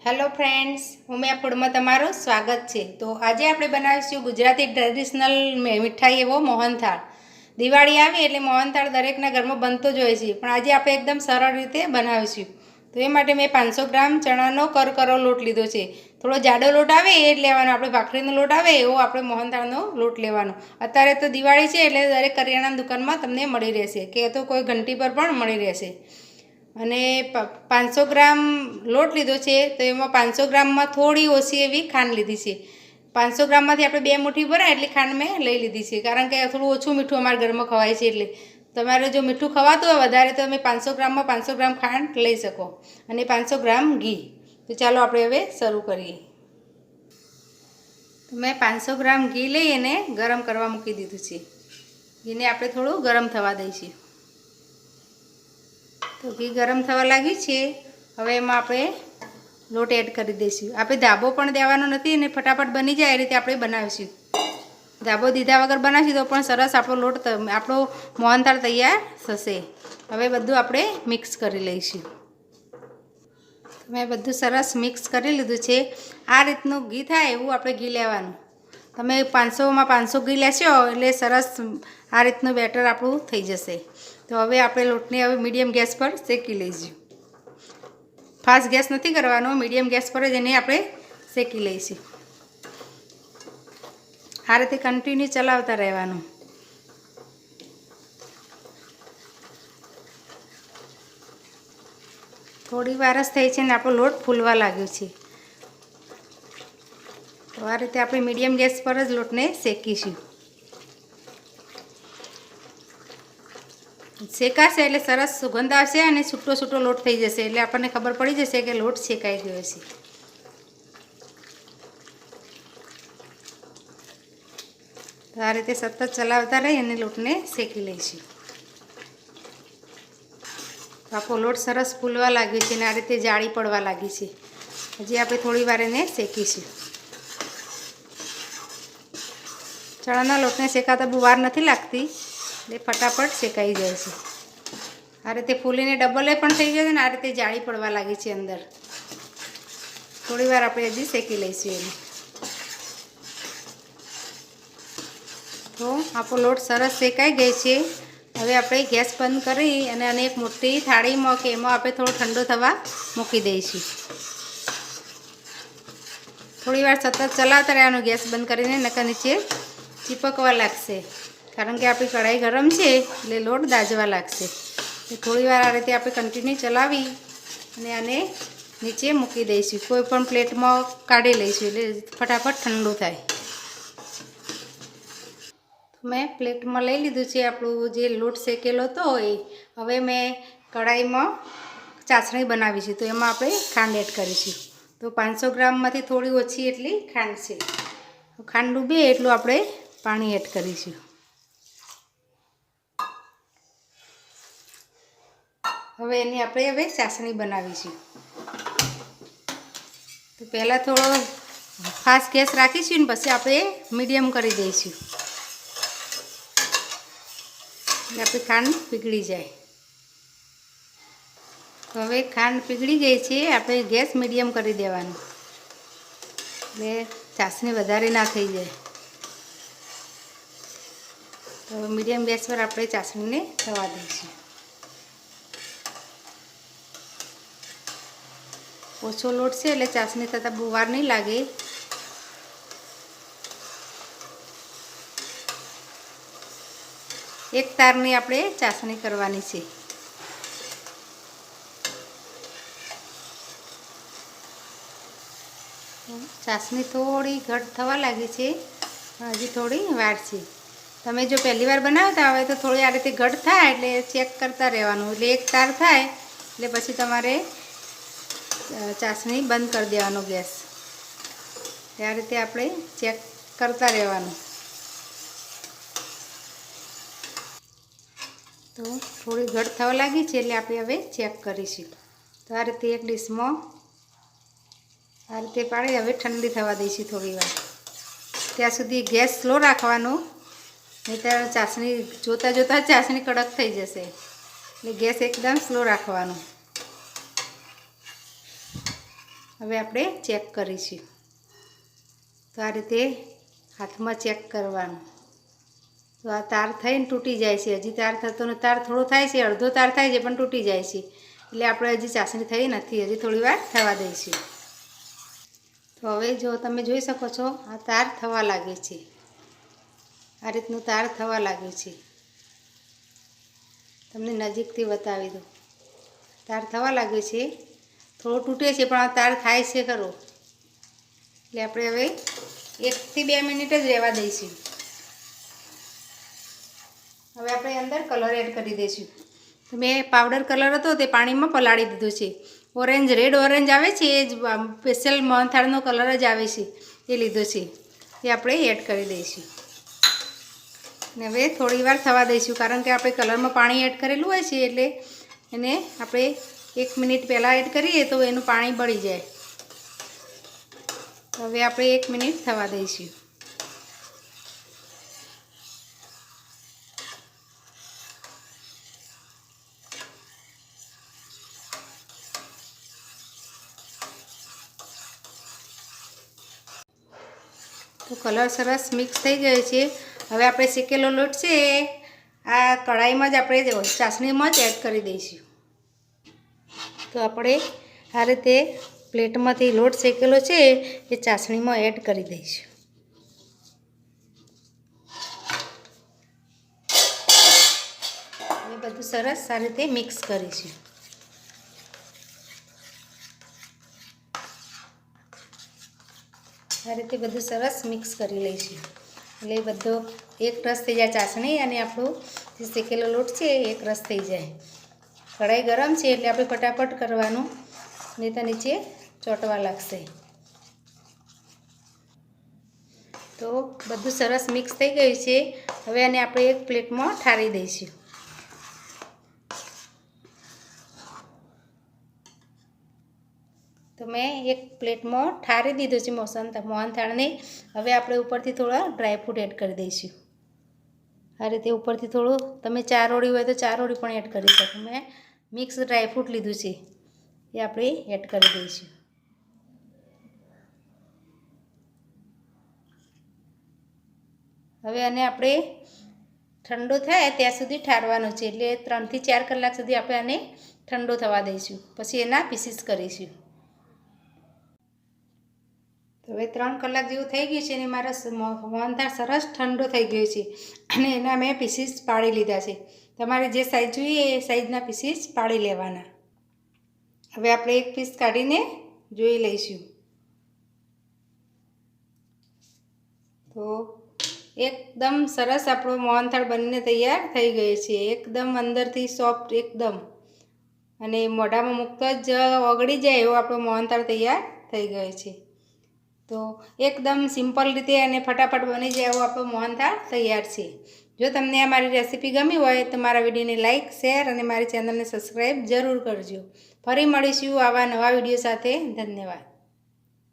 Hello friends, Umiya ફૂડમાં તમારું સ્વાગત છે। તો આજે આપણે બનાવીશું ગુજરાતી ટ્રેડિશનલ મીઠાઈ એવો મોહનથાળ। દિવાળી આવી એટલે મોહનથાળ દરેકના ઘરમાં બનતો જ હોય છે, પણ આજે આપણે એકદમ સરળ રીતે બનાવીશું। તો એ માટે મેં 500 ગ્રામ ચણાનો કરકરો લોટ લીધો છે। થોડો જાડો લોટ આવે એ જ લેવાનો, આપણે ભાખરીનો લોટ આવે એવો આપણે મોહનથાળનો લોટ લેવાનો। અત્યારે તો દિવાળી છે એટલે દરેક કરિયાણાની દુકાનમાં તમને મળી રહેશે, કે તો કોઈ ઘંટી પર પણ મળી રહેશે। અને 500 ગ્રામ લોટ લીધો છે, તો એમાં 500 ગ્રામમાં થોડી ઓછી એવી ખાંડ લીધી છે। 500 ગ્રામમાંથી આપણે 2 મુઠ્ઠી ભરાય એટલી ખાંડ મેં લઈ લીધી છે, કારણ કે થોડું ઓછું મીઠું અમારા ઘરમાં ખવાય છે। એટલે તમારે જો મીઠું ખવાતું હોય વધારે તો તમે 500 ગ્રામમાં 500 ગ્રામ ખાંડ લઈ શકો, અને 500 ગ્રામ ઘી। તો ચાલો આપણે હવે શરૂ કરીએ। તો મેં 500 ગ્રામ ઘી લઈ અને ગરમ કરવા મૂકી દીધું છે। ઘીને આપણે થોડું ગરમ થવા દઈશું। તો ઘી ગરમ થવા લાગ્યું છે, હવે એમાં આપણે લોટ એડ કરી દઈશું। આપણે ધાબો પણ દેવાનો નથી અને ફટાફટ બની જાય એ રીતે આપણે બનાવીશું। ધાબો દીધા વગર બનાવીશું તો પણ સરસ આપણો લોટ આપણો મોહનથાળ તૈયાર થશે। હવે બધું આપણે મિક્સ કરી લઈશું। મેં બધું સરસ મિક્સ કરી લીધું છે। આ રીતનું ઘી થાય એવું આપણે ઘી લેવાનું। તમે 500માં 500 ઘી લેશો એટલે સરસ આ રીતનું બેટર આપણું થઈ જશે। તો હવે આપણે લોટને હવે મીડિયમ ગેસ પર શેકી લઈશું। ફાસ્ટ ગેસ નથી કરવાનો, મીડિયમ ગેસ પર જ એને આપણે શેકી લઈશું। આ રીતે કન્ટિન્યુ ચલાવતા રહેવાનું। થોડી વાર જ થઈ છે ને આપણો લોટ ફૂલવા લાગ્યો છે। તો આ રીતે આપણે મીડિયમ ગેસ પર જ લોટને શેકીશું। શેકાશે એટલે સરસ સુગંધ આવશે અને છૂટો છૂટો લોટ થઈ જશે, એટલે આપણને ખબર પડી જશે કે લોટ શેકાઈ ગયો છે। તો આ રીતે સતત ચલાવતા રહી અને લોટને શેકી લઈશું। આપણો લોટ સરસ ફૂલવા લાગ્યો છે અને આ રીતે જાળી પડવા લાગી છે। હજી આપણે થોડી વાર એને શેકીશું। ચણાના લોટને શેકાતા બહુ વાર નથી લાગતી, એટલે ફટાફટ શેકાઈ જાય છે। આ રીતે ફૂલીને ડબલે પણ થઈ જશે ને આ રીતે જાળી પડવા લાગી છે અંદર। થોડી વાર આપણે હજી શેકી લઈશું એને। તો આપણો લોટ સરસ શેકાઈ ગઈ છે। હવે આપણે ગેસ બંધ કરી અને આને એક મોટી થાળીમાં કે એમાં આપણે થોડો ઠંડો થવા મૂકી દઈશું। થોડી વાર સતત ચલાવતા રહેવાનું ગેસ બંધ કરીને, નકર નીચે ચીપકવા લાગશે, કારણ કે આપણી કઢાઈ ગરમ છે એટલે લોટ દાઝવા લાગશે। થોડી વાર આ રીતે આપણે કન્ટિન્યુ ચલાવી અને આને નીચે મૂકી દઈશું। કોઈ પણ પ્લેટમાં કાઢી લઈશું એટલે ફટાફટ ઠંડુ થાય। મેં પ્લેટમાં લઈ લીધું છે આપણું જે લોટ શેકેલો હતો એ। હવે મેં કઢાઈમાં ચાસણી બનાવી છે, તો એમાં આપણે ખાંડ એડ કરીશું। તો 500 ગ્રામમાંથી થોડી ઓછી એટલી ખાંડ છે। ખાંડ ડૂબે એટલું આપણે પાણી એડ કરીશું। હવે એની આપણે હવે ચાસણી બનાવીશું। તો પહેલાં થોડો ફાસ્ટ ગેસ રાખીશું ને પછી આપણે મીડિયમ કરી દઈશું, એટલે આપણી ખાંડ પીગળી જાય। તો હવે ખાંડ પીગળી ગઈ છે, આપણે ગેસ મીડિયમ કરી દેવાનો, એટલે ચાસણી વધારે ના થઈ જાય। તો મીડિયમ ગેસ પર આપણે ચાસણીને થવા દઈશું। ઓછો લોટ છે એટલે ચાસણી થતાં બહુ વાર નહીં લાગે। એક તારની આપણે ચાસણી કરવાની છે। ચાસણી થોડી ઘટ થવા લાગી છે, પણ હજી થોડી વાર છે। તમે જો પહેલી વાર બનાવતા હોય તો થોડી આ રીતે ઘટ થાય એટલે ચેક કરતા રહેવાનું, એટલે એક તાર થાય એટલે પછી તમારે ચાસણી બંધ કરી દેવાનો ગેસ। આ રીતે આપણે ચેક કરતા રહેવાનું। તો થોડી ઘટ થવા લાગી છે એટલે આપણે હવે ચેક કરીશું। તો આ રીતે એક ડીશમાં આ રીતે પાડી હવે ઠંડી થવા દઈશું થોડી વાર। ત્યાં સુધી ગેસ સ્લો રાખવાનો, નહીંતર ચાસણી જોતાં જોતાં ચાસણી કડક થઈ જશે, એટલે ગેસ એકદમ સ્લો રાખવાનો। હવે આપણે ચેક કરીશું. તો આ રીતે હાથમાં ચેક કરવાનું. તો આ તાર થઈને તૂટી જાય છે. હજી તાર થતો ને તાર થોડો થાય છે, અડધો તાર થાય છે પણ તૂટી જાય છે. એટલે આપણે હજી ચાસણી થઈ નથી, હજી થોડી વાર થવા દઈશું. તો હવે જો તમે જોઈ શકો છો, આ તાર થવા લાગે છે. આ રીતનું તાર થવા લાગ્યું છે. તમને નજીકથી બતાવી દઉં. તાર થવા લાગ્યું છે. થોડો તૂટે છે પણ આ તાર થાય છે ખરો. એટલે આપણે હવે 1 થી 2 મિનિટ જ રહેવા દઈશું. હવે આપણે અંદર કલર એડ કરી દઈશું. તો મેં પાવડર કલર હતો તે પાણીમાં પલાળી દીધો છે. ઓરેન્જ, રેડ ઓરેન્જ આવે છે, એ જ સ્પેશિયલ મોહનથાળનો કલર જ આવે છે, એ લીધો છે. એ આપણે એડ કરી દઈશું. ને હવે થોડી વાર થવા દઈશું, કારણ કે આપણે કલરમાં પાણી એડ કરેલું હોય છે, એટલે એને આપણે 1 મિનિટ પહેલાં એડ કરીએ તો એનું પાણી બળી જાય. હવે આપણે 1 મિનિટ થવા દઈશું. તો કલર સરસ મિક્સ થઈ ગયો છે. હવે આપણે શેકેલો લોટ છે આ કઢાઈમાં જ આપણે ચાસણીમાં જ એડ કરી દઈશું. તો આપણે આ રીતે પ્લેટમાંથી લોટ શેકેલો છે એ ચાસણીમાં એડ કરી દઈશું. હવે બધું સરસ આ રીતે મિક્સ કરીશું. આ રીતે બધું સરસ મિક્સ કરી લઈશું. એટલે બધો એક રસ થઈ જાય ચાસણી, અને આપણો જે શેકેલો લોટ છે એ એક રસ થઈ જાય. કઢાઈ ગરમ છે એટલે આપણે ફટાફટ કરવાનું, નહીં તો નીચે ચોંટવા લાગશે. તો બધું સરસ મિક્સ થઈ ગયું છે. હવે આને આપણે એક પ્લેટમાં ઠારી દઈશું. તો મેં એક પ્લેટમાં ઠારી દીધો છે મોહનથાળને. હવે આપણે ઉપરથી થોડા ડ્રાયફ્રૂટ એડ કરી દઈશું. આ રીતે ઉપરથી થોડું, તમે ચારોળી હોય તો ચારોળી પણ એડ કરી શકો. મેં મિક્સ ડ્રાયફ્રૂટ લીધું છે, એ આપણે એડ કરી દઈશું. હવે આને આપણે ઠંડો થાય ત્યાં સુધી ઠારવાનો છે. એટલે 3 થી 4 કલાક સુધી આપણે આને ઠંડો થવા દઈશું. પછી એના પીસીસ કરીશું. તો હવે 3 કલાક જેવું થઈ ગયું છે, અને મારા મોહનથાળ સરસ ઠંડો થઈ ગયો છે, અને એના મેં પીસીસ પાડી લીધા છે. તમારે જે સાઈઝ જોઈએ એ સાઈઝના પીસીસ પાડી લેવાના. હવે આપણે એક પીસ કાઢીને જોઈ લઈશું. તો એકદમ સરસ આપણો મોહનથાળ બનીને તૈયાર થઈ ગયો છે. એકદમ અંદરથી સોફ્ટ એકદમ, અને મોઢામાં મૂકતા જ ઓગળી જાય એવો આપણો મોહનથાળ તૈયાર થઈ ગયો છે. તો એકદમ સિમ્પલ રીતે અને ફટાફટ બની જાય એવો આપણો મોહનથાળ તૈયાર છે. જો તમને આ મારી રેસીપી ગમી હોય તો મારા વિડીયોને લાઇક, શેર અને મારી ચેનલને સબસ્ક્રાઈબ જરૂર કરજો. ફરી મળીશું આવા નવા વિડીયો સાથે. ધન્યવાદ.